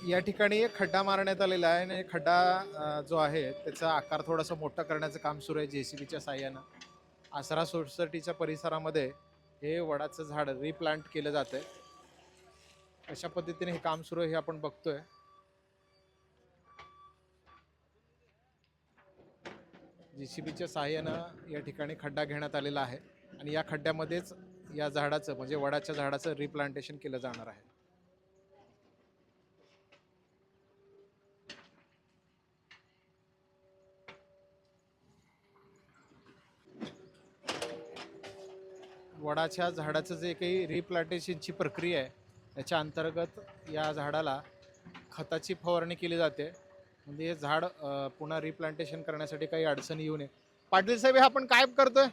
या ठिकाणी एक खड्डा मारण्यात आलेला आहे आणि खड्डा जो आहे त्याचा आकार थोडासा मोठा करण्याचं काम सुरू आहे JCBच्या साह्यानं. आसरा सोसायटीच्या परिसरामध्ये हे वडाचं झाड रिप्लांट केलं जात आहे. अशा पद्धतीने हे काम सुरू आहे हे आपण बघतोय. JCBच्या साह्यानं या ठिकाणी खड्डा घेण्यात आलेला आहे आणि या खड्ड्यामध्येच या झाडाचं म्हणजे वडाच्या झाडाचं रिप्लांटेशन केलं जाणार आहे. वडाच्या झाडाचं जे काही रिप्लांटेशनची प्रक्रिया आहे त्याच्या अंतर्गत या झाडाला खताची फवारणी केली जाते, म्हणजे हे झाड पुन्हा रिप्लांटेशन करण्यासाठी काही अडचणी येऊ नये. पाटील साहेब, हे आपण काय करतोय?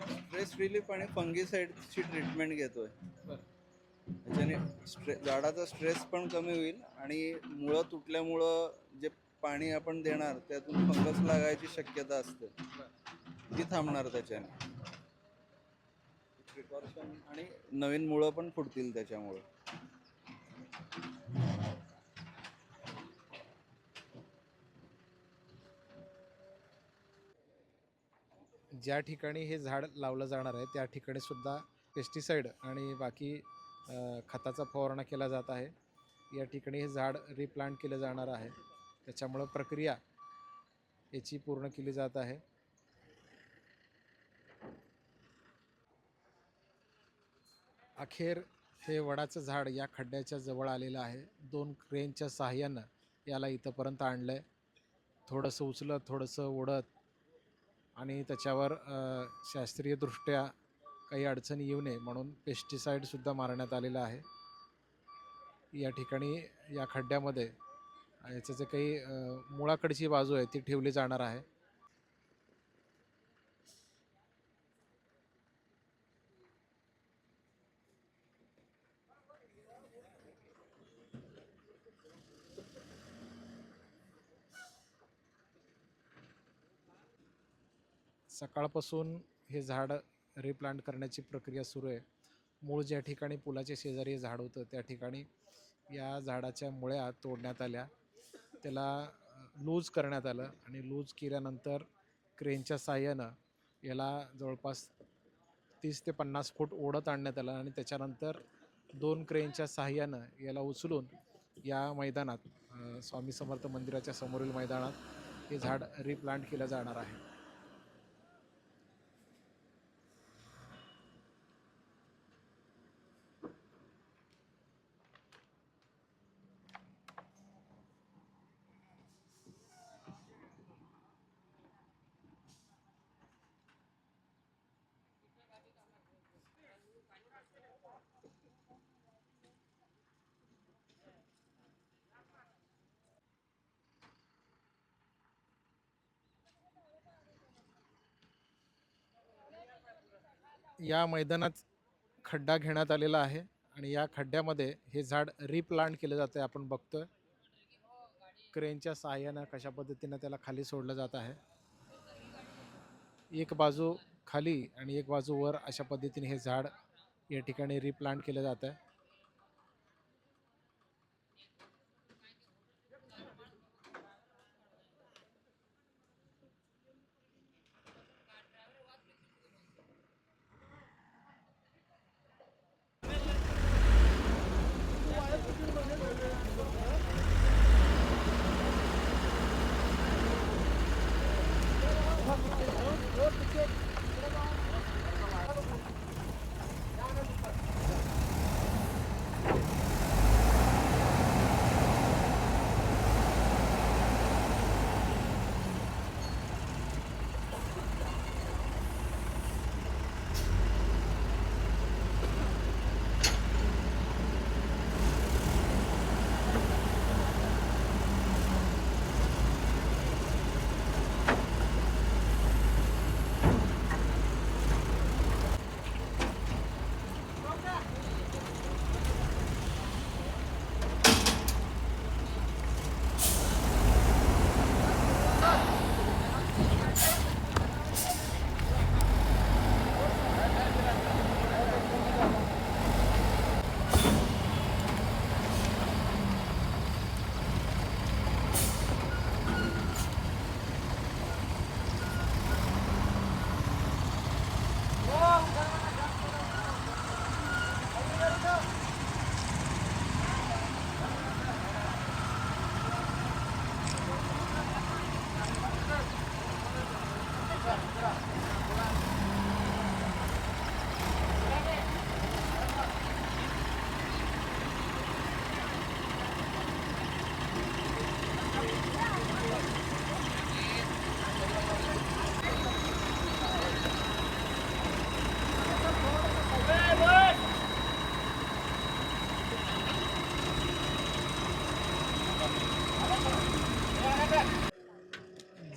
स्ट्रेस रिलीफ आणि फंगीसाईडची ट्रीटमेंट घेतोय. त्याच्याने झाडाचा स्ट्रेस पण कमी होईल आणि मुळं तुटल्यामुळं जे पाणी आपण देणार त्यातून फंगस लागायची शक्यता असते, ती थांबणार त्याच्याने. प्रिकॉशन आणि नवीन मुळं पण फुटतील त्याच्यामुळे. ज्या ठिकाणी हे झाड लावलं जाणार आहे त्या ठिकाणी सुद्धा पेस्टिसाईड आणि बाकी खताचा फवारणा केला जात आहे. या ठिकाणी हे झाड रिप्लांट केलं जाणार आहे, त्याच्यामुळं प्रक्रिया याची पूर्ण केली जात आहे. अखेर हे वडाचं झाड या खड्ड्याच्या जवळ आलेलं आहे. 2 क्रेनच्या सहाय्यानं याला इथंपर्यंत आणलं आहे. थोडंसं उचलत, थोडंसं ओढत आणि त्याच्यावर शास्त्रीयदृष्ट्या काही अडचणी येऊ नये म्हणून पेस्टिसाईडसुद्धा मारण्यात आलेलं आहे. या ठिकाणी या खड्ड्यामध्ये याचं जे काही मुळाकडची बाजू आहे ती ठेवली जाणार आहे. सकाळपासून हे झाड रिप्लांट करण्याची प्रक्रिया सुरू आहे. मूळ ज्या ठिकाणी पुलाच्या शेजारी झाड होतं त्या ठिकाणी या झाडाच्या मुळ्या तोडण्यात आल्या, त्याला लूज करण्यात आलं आणि लूज केल्यानंतर क्रेनच्या साहाय्यानं याला जवळपास 30 ते 50 फूट ओढत आणण्यात आलं आणि त्याच्यानंतर 2 क्रेनच्या साहाय्यानं याला उचलून या मैदानात स्वामी समर्थ मंदिराच्या समोरील मैदानात हे झाड रिप्लांट केलं जाणार आहे. या मैदानात खड्डा घेण्यात आलेला आहे आणि या खड्ड्यामध्ये हे झाड रिप्लांट केलं जातं आहे. आपण बघतोय क्रेनच्या सहाय्यानं कशा पद्धतीनं त्याला खाली सोडलं जात आहे. एक बाजू खाली आणि एक बाजू वर अशा पद्धतीने हे झाड या ठिकाणी रिप्लांट केलं जात आहे.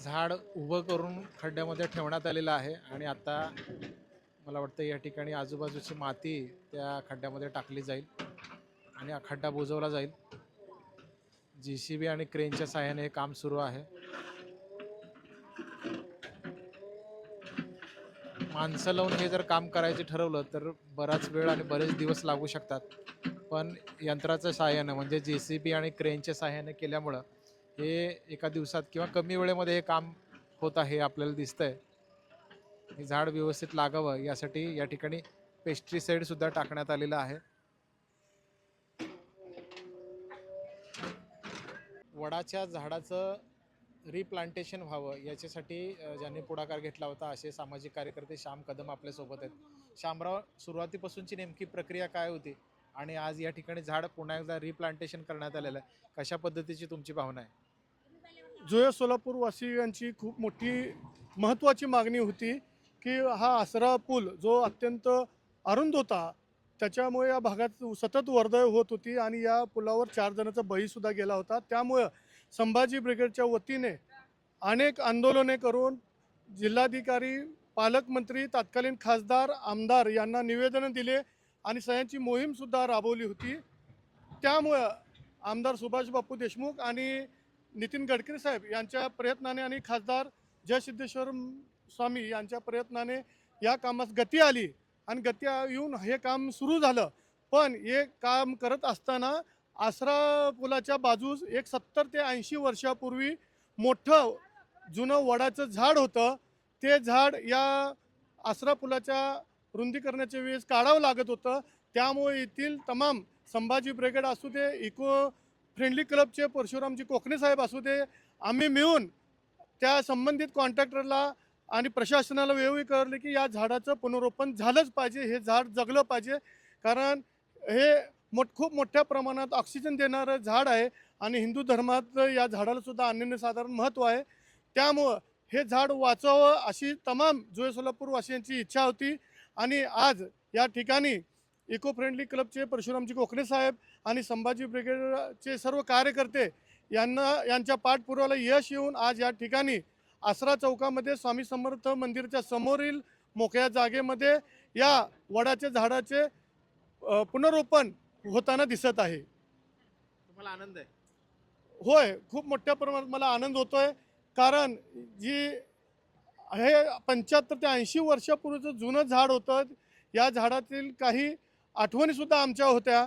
झाड उभं करून खड्ड्यामध्ये ठेवण्यात आलेलं आहे आणि आता मला वाटतं या ठिकाणी आजूबाजूची माती त्या खड्ड्यामध्ये टाकली जाईल आणि हा खड्डा बुजवला जाईल. JCB आणि क्रेनच्या सहाय्याने हे काम सुरू आहे. माणसं लावून हे जर काम करायचे ठरवलं तर बराच वेळ आणि बरेच दिवस लागू शकतात, पण यंत्राच्या सहाय्यानं म्हणजे JCB आणि क्रेनच्या सहाय्याने केल्यामुळं हे एका दिवसात किंवा कमी वेळेमध्ये हे काम होत आहे आपल्याला दिसतंय. हे झाड व्यवस्थित लागावं यासाठी या ठिकाणी पेस्टिसाइड सुद्धा टाकण्यात आलेलं आहे. वडाच्या झाडाचं रिप्लांटेशन व्हावं याच्यासाठी ज्यांनी पुढाकार घेतला होता असे सामाजिक कार्यकर्ते श्याम कदम आपल्यासोबत आहेत. श्यामराव, सुरुवातीपासूनची नेमकी प्रक्रिया काय होती आणि आज या ठिकाणी झाड पुन्हा एकदा रिप्लांटेशन करण्यात आलेलं आहे, कशा पद्धतीची तुमची भावना आहे? जुळे सोलापूर वासियांची खूप मोठी महत्त्वाची मागणी होती की हा आसरा पूल जो अत्यंत अरुंद होता त्याच्यामुळे या भागात सतत वर्दळ होत होती आणि या पुलावर 4 जणांचा बळीसुद्धा गेला होता. त्यामुळं संभाजी ब्रिगेडच्या वतीने अनेक आंदोलने करून जिल्हाधिकारी, पालकमंत्री, तत्कालीन खासदार, आमदार यांना निवेदनं दिले आणि सह्यांची मोहीमसुद्धा राबवली होती. त्यामुळं आमदार सुभाष बापू देशमुख आणि नितीन गडकरी साहेब यांच्या प्रयत्नाने आणि खासदार जयसिद्धेश्वर स्वामी यांच्या प्रयत्नाने या कामास गती आली आणि गती येऊन हे काम सुरू झालं. पण हे काम करत असताना आसरा पुलाच्या बाजूस एक 70 ते 80 वर्षापूर्वी मोठं जुनं वडाचं झाड होतं. ते झाड या आसरा पुलाच्या रुंदीकरणाच्या वेळेस काढावं लागत होतं. त्यामुळे येथील तमाम संभाजी ब्रिगेड असू दे, इको फ्रेंडली क्लबचे परशुरामजी कोकणे साहेब असू दे, आम्ही मिळून त्या संबंधित कॉन्ट्रॅक्टरला आणि प्रशासनाला वेळोवेळी कळले की या झाडाचं पुनरुत्थान झालंच पाहिजे, हे झाड जगलं पाहिजे. कारण हे खूप मोठ्या प्रमाणात ऑक्सिजन देणारं झाड आहे आणि हिंदू धर्मात या झाडाला सुद्धा अनन्यसाधारण महत्त्व आहे. त्यामुळं हे झाड वाचावं अशी तमाम जुळे सोलापूर वासियांची इच्छा होती आणि आज या ठिकाणी इको फ्रेंडली क्लबचे परशुरामजी कोकणे साहेब आणि संभाजी ब्रिगेडचे सर्व कार्यकर्ते यांच्या पाठपुराव्याला यश येऊन आज या ठिकाणी आसरा चौकामध्ये स्वामी समर्थ मंदिराच्या समोरील मोकळ्या जागेमध्ये या वडाच्या झाडाचे पुनरुत्थान होताना दिसत आहे. तुम्हाला आनंद आहे? होय, खूप मोठ्या प्रमाणात मला आनंद होतोय. कारण जी हे 75 ते 80 वर्षापूर्वीचं जुनं झाड होतं, या झाडातील काही आठवणीसुद्धा आमच्या होत्या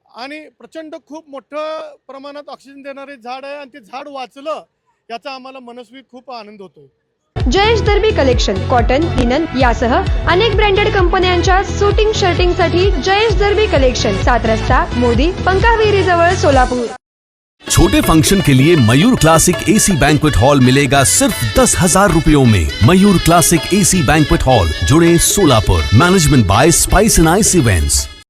आणि प्रचंड खूप मोठ्या प्रमाणात ऑक्सिजन देणारे झाड आहे आणि ते झाड वाचलं याचा आम्हाला मनस्वी खूप आनंद होतोय. जयेश दर्बी कलेक्शन कॉटन, लिनन यासह अनेक ब्रँडेड कंपन्यांच्या सूटिंग शर्टिंगसाठी जयेश दर्बी कलेक्शन, 7 रस्ता मोदी पंकाविरी जवळ सोलापूर. छोटे फंक्शन के लिए Mayur classic AC banquet hall मिलेगा सिर्फ 10,000 रुपयों में। Mayur classic AC banquet hall, जुड़े Solapur. Management by spice and ice events.